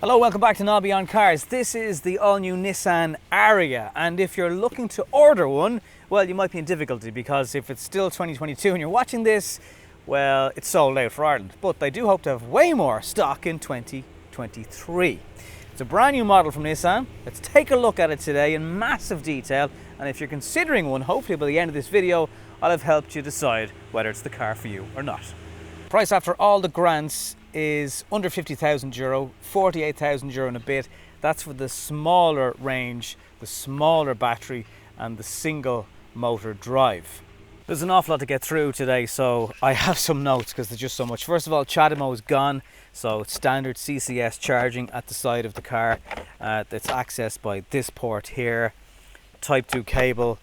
Hello, welcome back to Nobby on Cars. This is the all-new Nissan Ariya, and if you're looking to order one, well, you might be in difficulty because if it's still 2022 and you're watching this, well, it's sold out for Ireland. But they do hope to have way more stock in 2023. It's a brand new model from Nissan. Let's take a look at it today in massive detail, and if you're considering one, hopefully by the end of this video, I'll have helped you decide whether it's the car for you or not. Price after all the grants is under €50,000, €48,000 and a bit. That's for the smaller range, the smaller battery and the single motor drive. There's an awful lot to get through today, so I have some notes because there's just so much. First of all, CHAdeMO is gone, so it's standard CCS charging at the side of the car. It's accessed by this port here, Type 2 cable.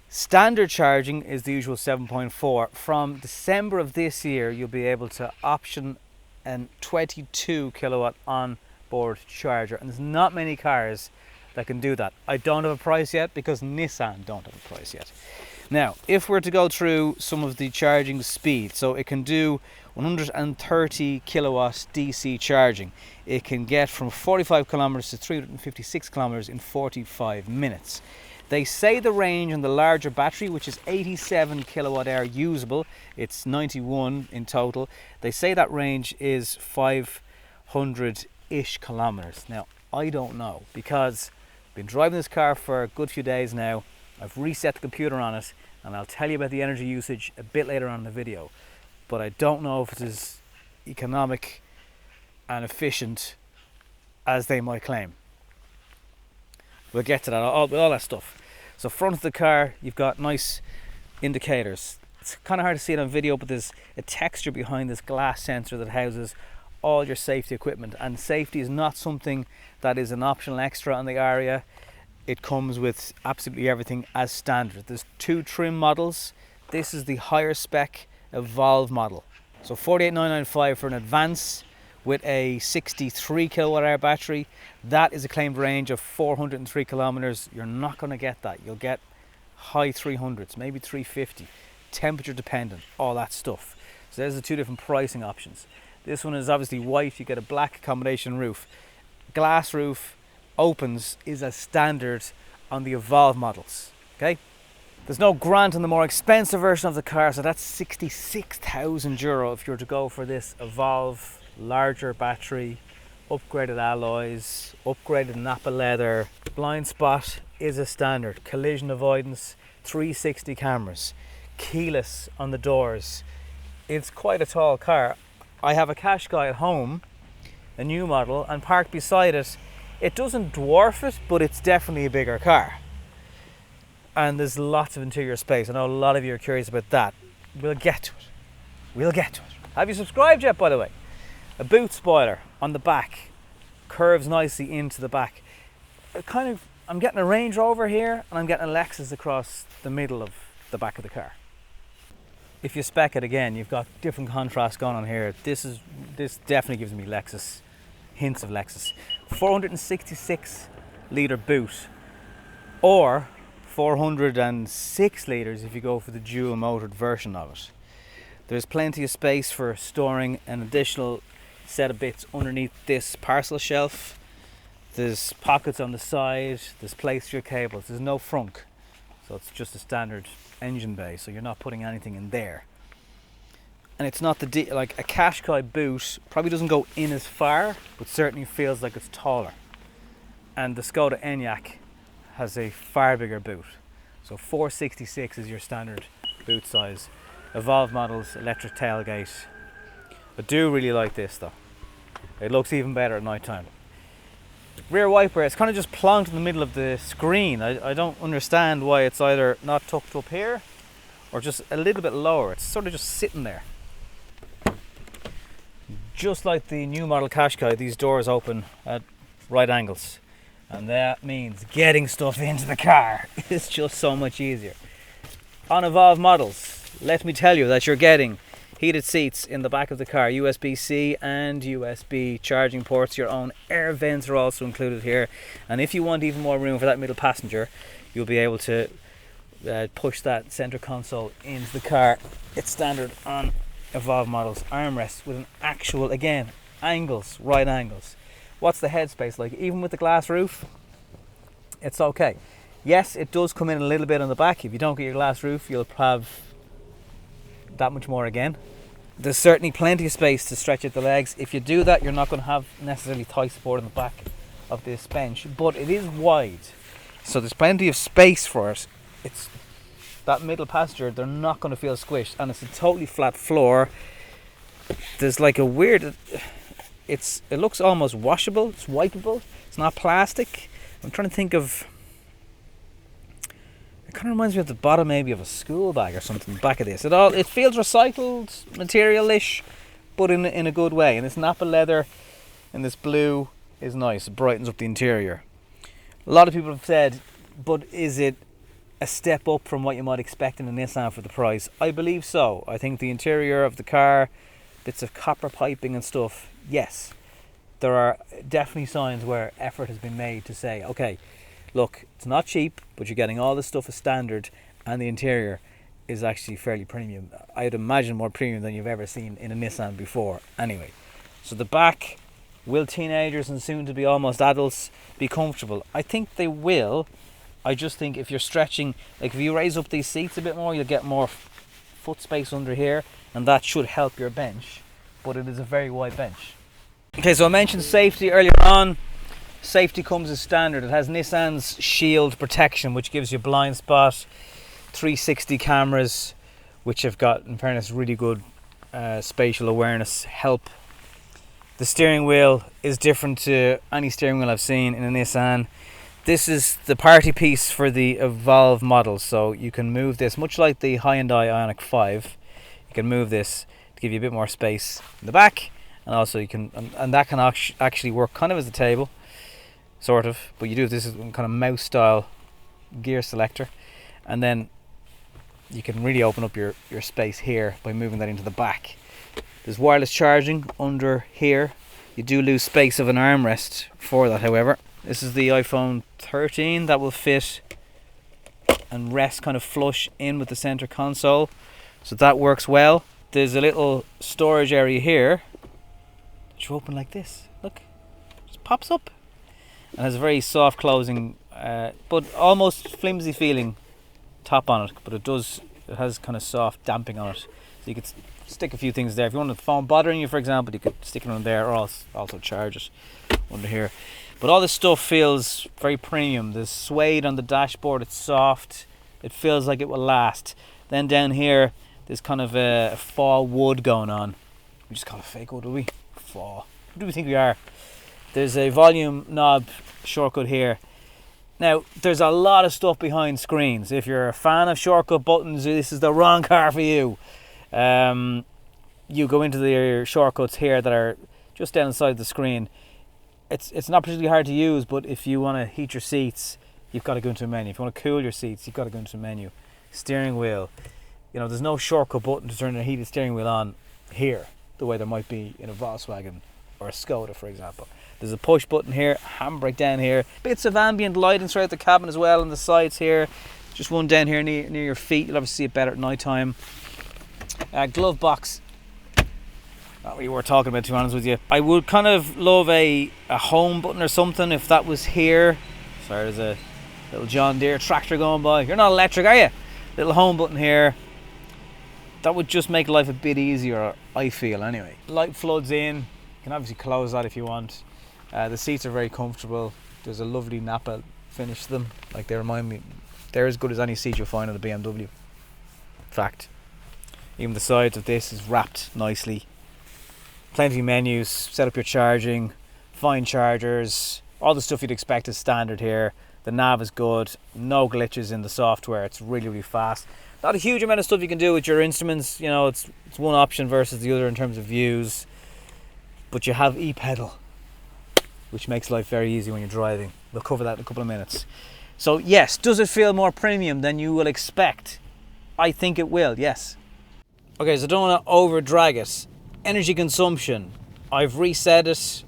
Standard charging is the usual 7.4. From December of this year, you'll be able to option a 22 kilowatt on-board charger, and there's not many cars that can do that. I don't have a price yet because Nissan don't have a price yet. Now, if we're to go through some of the charging speed, so it can do 130 kilowatt DC charging. It can get from 45 kilometers to 356 kilometers in 45 minutes. They say the range on the larger battery, which is 87 kilowatt hour usable, it's 91 in total. They say that range is 500-ish kilometers. Now, I don't know because I've been driving this car for a good few days now. I've reset the computer on it, and I'll tell you about the energy usage a bit later on in the video. But I don't know if it is economic and efficient as they might claim. We'll get to that, all that stuff. So front of the car, you've got nice indicators. It's kind of hard to see it on video, but there's a texture behind this glass sensor that houses all your safety equipment. And safety is not something that is an optional extra on the Ariya. It comes with absolutely everything as standard. There's two trim models. This is the higher spec Evolve model. So 48,995 for an Advance with a 63 kilowatt hour battery. That is a claimed range of 403 kilometers. You're not going to get that. You'll get high 300s, maybe 350, temperature dependent, all that stuff. So there's the two different pricing options. This one is obviously white. You get a black combination roof. Glass roof opens is as standard on the Evolve models. Okay. There's no grant on the more expensive version of the car, so that's €66,000 if you were to go for this Evolve, larger battery, upgraded alloys, upgraded Napa leather. Blind spot is a standard. Collision avoidance, 360 cameras, keyless on the doors. It's quite a tall car. I have a Qashqai at home, a new model, and parked beside it. It doesn't dwarf it, but it's definitely a bigger car. And there's lots of interior space. I know a lot of you are curious about that. We'll get to it. We'll get to it. Have you subscribed yet, by the way? A boot spoiler on the back. Curves nicely into the back. I'm getting a Range Rover here, and I'm getting a Lexus across the middle of the back of the car. If you spec it again, you've got different contrast going on here. This definitely gives me Lexus, hints of Lexus. 466 litre boot, or 406 litres if you go for the dual motored version of it. There's plenty of space for storing an additional set of bits underneath this parcel shelf. There's pockets on the side, there's place for your cables. There's no frunk, so it's just a standard engine bay, so you're not putting anything in there. And it's not like a Qashqai boot probably doesn't go in as far, but certainly feels like it's taller. And the Skoda Enyaq has a far bigger boot. So 466 is your standard boot size. Evolve models, electric tailgate. I do really like this though. It looks even better at night time. Rear wiper, it's kind of just plonked in the middle of the screen. I don't understand why it's either not tucked up here or just a little bit lower. It's sort of just sitting there. Just like the new model Qashqai, these doors open at right angles. And that means getting stuff into the car is just so much easier. On Evolve models, let me tell you that you're getting heated seats in the back of the car, USB-C and USB charging ports. Your own air vents are also included here. And if you want even more room for that middle passenger, you'll be able to push that center console into the car. It's standard on Evolve models. Armrests with an actual, again, angles, right angles. what's the headspace like? Even with the glass roof, it's okay. Yes, it does come in a little bit on the back. If you don't get your glass roof, you'll have that much more again. There's certainly plenty of space to stretch out the legs. If you do that, you're not going to have necessarily thigh support on the back of this bench, but it is wide, so there's plenty of space for it. It's that middle passenger, they're not going to feel squished, and it's a totally flat floor. There's like a weird, it looks almost washable, it's wipeable, it's not plastic. I'm trying to think of, it kind of reminds me of the bottom maybe of a school bag or something, back of this. It feels recycled material-ish, but in a good way. And this Napa leather and this blue is nice, it brightens up the interior. A lot of people have said, but is it a step up from what you might expect in a Nissan for the price? I believe so. I think the interior of the car, bits of copper piping and stuff, yes, there are definitely signs where effort has been made to say, okay, look, it's not cheap, but you're getting all this stuff as standard, and the interior is actually fairly premium. I'd imagine more premium than you've ever seen in a Nissan before. Anyway, so the back, will teenagers and soon to be almost adults be comfortable? I think they will. I just think if you're stretching, like if you raise up these seats a bit more, you'll get more foot space under here, and that should help your bench, but it is a very wide bench. Okay, so I mentioned safety earlier on. Safety comes as standard. It has Nissan's Shield protection, which gives you blind spot, 360 cameras, which have got, in fairness, really good spatial awareness help. The steering wheel is different to any steering wheel I've seen in a Nissan. This is the party piece for the Evolve model, so you can move this, much like the Hyundai Ioniq 5. You can move this to give you a bit more space in the back, and also you can, and that can actually work kind of as a table, sort of, but you do this as kind of mouse style gear selector, and then you can really open up your space here by moving that into the back. There's wireless charging under here. You do lose space of an armrest for that, however. This is the iPhone 13 that will fit and rest kind of flush in with the center console, so that works well. There's a little storage area here that you open like this. Look, it just pops up and has a very soft closing, but almost flimsy feeling top on it. But it has kind of soft damping on it, so you could stick a few things there. If you want the phone bothering you, for example, you could stick it on there, or also charge it under here. But all this stuff feels very premium. There's suede on the dashboard, it's soft, it feels like it will last. Then down here, there's kind of a fall wood going on. We just call it fake wood, do we? Fall. What do we think we are? There's a volume knob shortcut here. Now, there's a lot of stuff behind screens. If you're a fan of shortcut buttons, this is the wrong car for you. You go into the shortcuts here that are just down inside the screen. It's not particularly hard to use, but if you want to heat your seats, you've got to go into a menu. If you want to cool your seats, you've got to go into a menu. Steering wheel, you know, there's no shortcut button to turn a heated steering wheel on here, the way there might be in a Volkswagen or a Skoda, for example. There's a push button here, handbrake down here, bits of ambient lighting throughout the cabin as well on the sides here. Just one down here near your feet. You'll obviously see it better at night time. Glove box. Not really worth talking about, to be honest with you. I would kind of love a home button or something if that was here. Sorry, there's a little John Deere tractor going by. You're not electric, are you? Little home button here. That would just make life a bit easier, I feel, anyway. Light floods in. You can obviously close that if you want. The seats are very comfortable. There's a lovely Napa finish to them. Like, they remind me, they're as good as any seat you'll find on a BMW. Fact. Even the sides of this is wrapped nicely. Plenty of menus, set up your charging, find chargers, all the stuff you'd expect is standard here. The nav is good, no glitches in the software, it's really, really fast. Not a huge amount of stuff you can do with your instruments, you know, it's one option versus the other in terms of views. But you have e-pedal, which makes life very easy when you're driving. We'll cover that in a couple of minutes. So yes, does it feel more premium than you will expect? I think it will, yes. Okay, so don't want to over drag it. Energy consumption, I've reset it.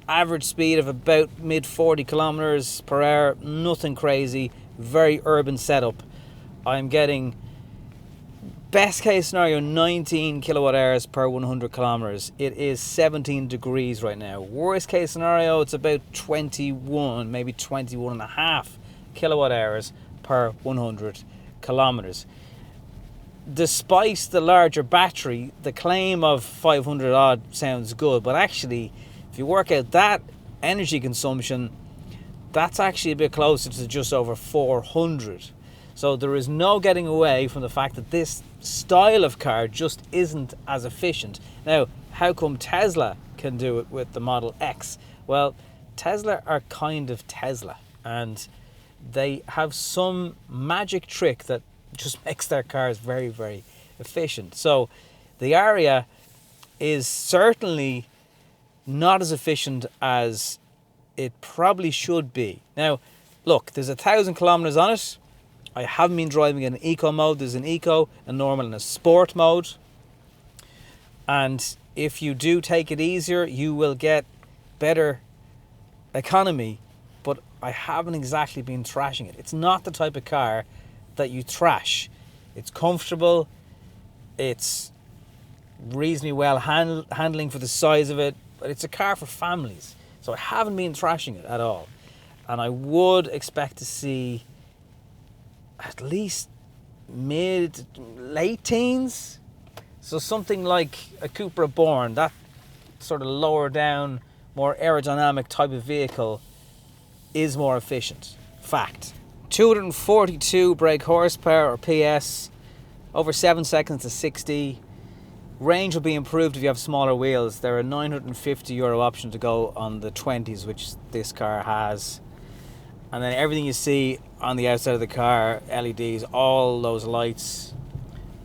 Average speed of about mid 40 kilometers per hour, nothing crazy, very urban setup. I'm getting best case scenario, 19 kilowatt hours per 100 kilometers. It is 17 degrees right now. Worst case scenario, it's about 21, maybe 21 and a half kilowatt hours per 100 kilometers. Despite the larger battery, the claim of 500 odd sounds good, but actually, if you work out that energy consumption, that's actually a bit closer to just over 400. So there is no getting away from the fact that this style of car just isn't as efficient. Now, how come Tesla can do it with the Model X? Well, Tesla are kind of Tesla, and they have some magic trick that just makes their cars very, very efficient. So the Ariya is certainly not as efficient as it probably should be. Now, look, there's 1,000 kilometers on it. I haven't been driving in eco mode. There's an eco, a normal, and a sport mode. And if you do take it easier, you will get better economy. But I haven't exactly been trashing it. It's not the type of car that you trash. It's comfortable. It's reasonably well handling for the size of it. But it's a car for families. So I haven't been trashing it at all. And I would expect to see at least late teens. So something like a Cupra Born, that sort of lower down, more aerodynamic type of vehicle is more efficient. Fact. 242 brake horsepower or PS, over 7 seconds to 60. Range will be improved if you have smaller wheels. There are €950 option to go on the 20s, which this car has. And then everything you see on the outside of the car, LEDs, all those lights,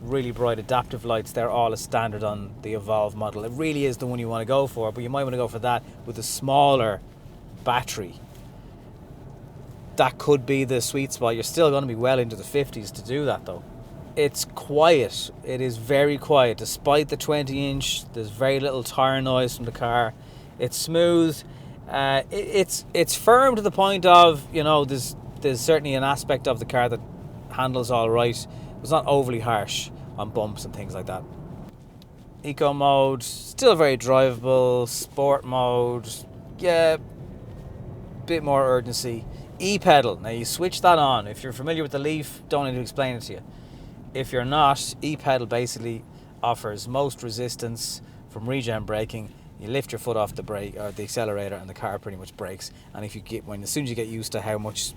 really bright adaptive lights, they're all a standard on the Evolve model. It really is the one you want to go for, but you might want to go for that with a smaller battery. That could be the sweet spot. You're still going to be well into the 50s to do that though. It's quiet. It is very quiet. Despite the 20-inch, there's very little tire noise from the car. It's smooth. It's firm to the point of, you know, there's certainly an aspect of the car that handles all right. It's not overly harsh on bumps and things like that. Eco mode, still very drivable. Sport mode, yeah, bit more urgency. E-pedal, now you switch that on. If you're familiar with the Leaf, don't need to explain it to you. If you're not, e-pedal basically offers most resistance from regen braking. You lift your foot off the brake or the accelerator and the car pretty much brakes. And if you as soon as you get used to how much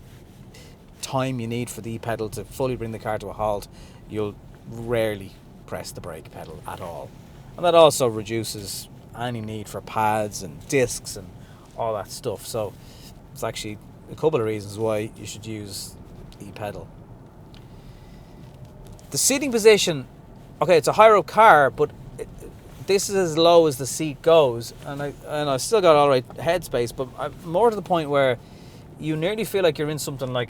time you need for the e-pedal to fully bring the car to a halt, you'll rarely press the brake pedal at all. And that also reduces any need for pads and discs and all that stuff. So it's actually a couple of reasons why you should use e-pedal. The seating position, okay, it's a higher up car, but this is as low as the seat goes, and I've still got all right headspace, but I'm more to the point where you nearly feel like you're in something like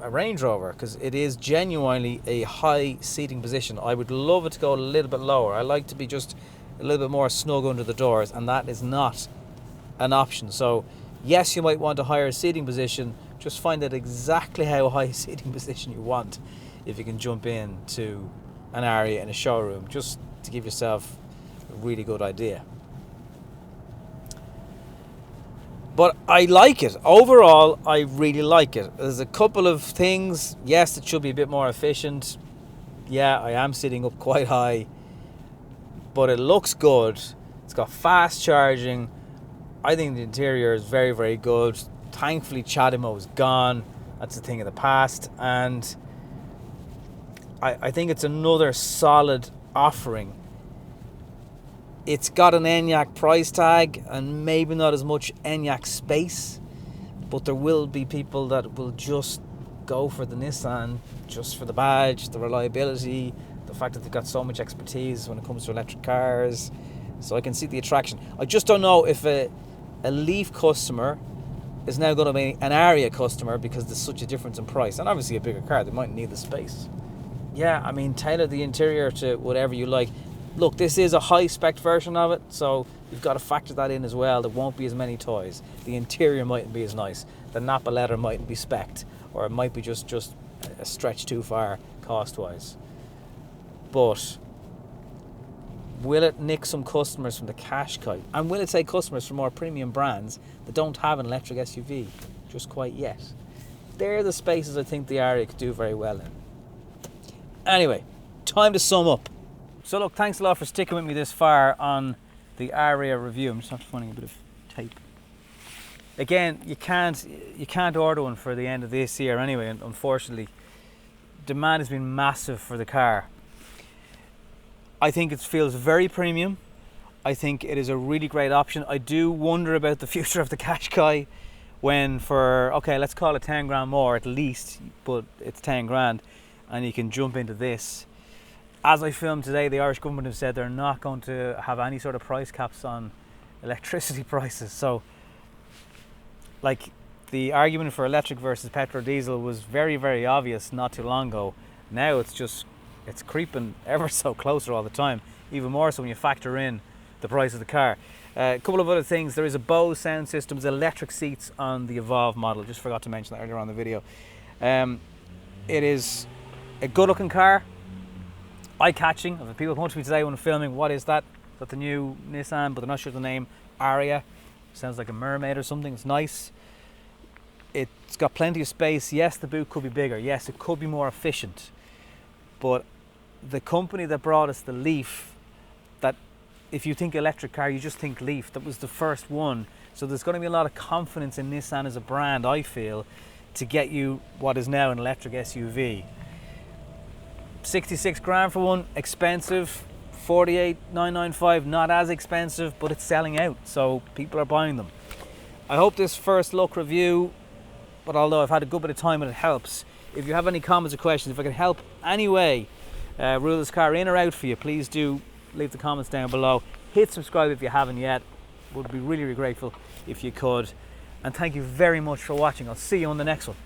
a Range Rover, because it is genuinely a high seating position. I would love it to go a little bit lower. I like to be just a little bit more snug under the doors, and that is not an option. So yes, you might want a higher seating position. Just find out exactly how high a seating position you want if you can jump in to an Ariya in a showroom, just to give yourself a really good idea. But I like it. Overall, I really like it. There's a couple of things. Yes, it should be a bit more efficient. Yeah, I am sitting up quite high. But it looks good. It's got fast charging. I think the interior is very, very good. Thankfully, CHAdeMO is gone. That's a thing of the past. And I think it's another solid offering. It's got an Enyaq price tag and maybe not as much Enyaq space, but there will be people that will just go for the Nissan just for the badge, the reliability, the fact that they've got so much expertise when it comes to electric cars. So I can see the attraction. I just don't know if a Leaf customer is now going to be an Ariya customer because there's such a difference in price. And obviously a bigger car, they might need the space. Yeah, I mean, tailor the interior to whatever you like. Look, this is a high-spec version of it, so you've got to factor that in as well. There won't be as many toys. The interior mightn't be as nice. The Napa leather mightn't be spec'd, or it might be just a stretch too far cost-wise. but will it nick some customers from the Qashqai? And will it take customers from more premium brands that don't have an electric SUV just quite yet? They're the spaces I think the Ariya could do very well in. Anyway, time to sum up. So look, thanks a lot for sticking with me this far on the Ariya review. I'm just after finding a bit of tape. Again, you can't order one for the end of this year anyway, and unfortunately. Demand has been massive for the car. I think it feels very premium. I think it is a really great option. I do wonder about the future of the Qashqai when for, okay, let's call it 10 grand more at least, but it's 10 grand and you can jump into this. As I filmed today, the Irish government have said they're not going to have any sort of price caps on electricity prices. So, like, the argument for electric versus petrol or diesel was very, very obvious not too long ago. Now it's creeping ever so closer all the time, even more so when you factor in the price of the car. A couple of other things, there is a Bose sound system, there's electric seats on the Evolve model, just forgot to mention that earlier on in the video. It is a good looking car, eye-catching. If people come to me today when I'm filming, what is that? Is that the new Nissan, but they're not sure the name, Ariya? Sounds like a mermaid or something, it's nice. It's got plenty of space. Yes, the boot could be bigger. Yes, it could be more efficient. But the company that brought us the Leaf, that if you think electric car, you just think Leaf. That was the first one. So there's going to be a lot of confidence in Nissan as a brand, I feel, to get you what is now an electric SUV. 66 grand for one, expensive. 48,995, not as expensive, but it's selling out. So people are buying them. I hope this first look review, but although I've had a good bit of time and it helps, if you have any comments or questions, if I can help anyway, rule this car in or out for you, please do leave the comments down below. Hit subscribe if you haven't yet. Would be really, really grateful if you could. And thank you very much for watching. I'll see you on the next one.